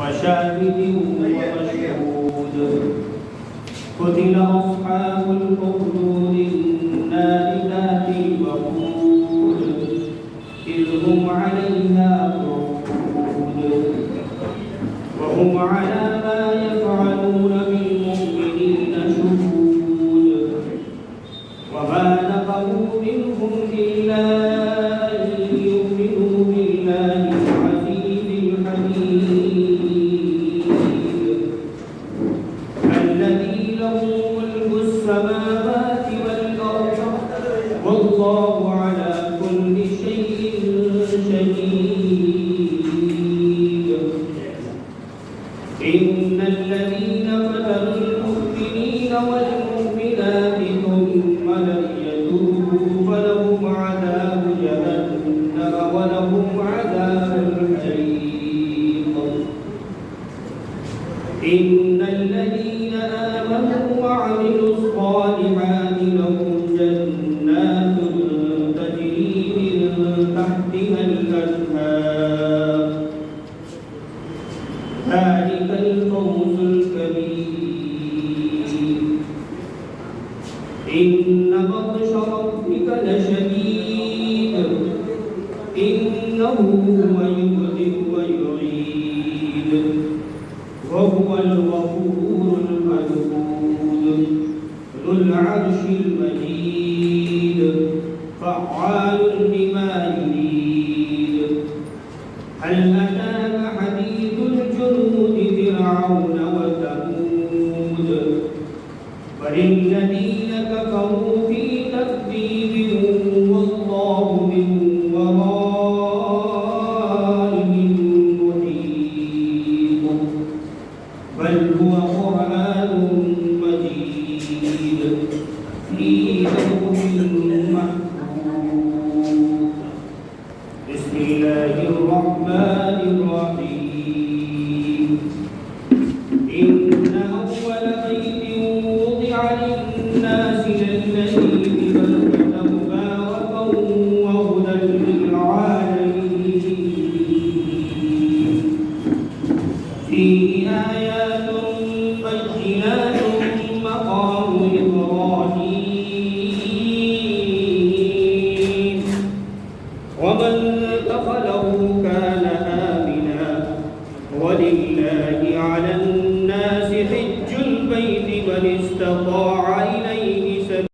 وشاهد ومشهود قتل أصحاب الأخدود النار ذات الوقود إذ هم عليها قعود وهم على ما يفعلون بالمؤمنين شهود وما نقموا منهم إلا أن يؤمنوا بالله العزيز الحميد الذي له ملك السماوات والأرض والله على كل شيء شهيد إن الذين فتنوا المؤمنين والمؤمنات ثم لم يتوبوا فلهم عذاب جهنم ولهم عذاب الحريق إن الذين آمنوا وعملوا الصالحات لهم جنات تجري من تحتها الأنهار ذلك الفوز الكبير إن بطش ربك لشديد إنه هو يبدئ ويعيد وهو الغفور الودود ذو العرش المجيد فعال لما يريد هل أتاك حديث الجنود فرعون وثمود بل الذين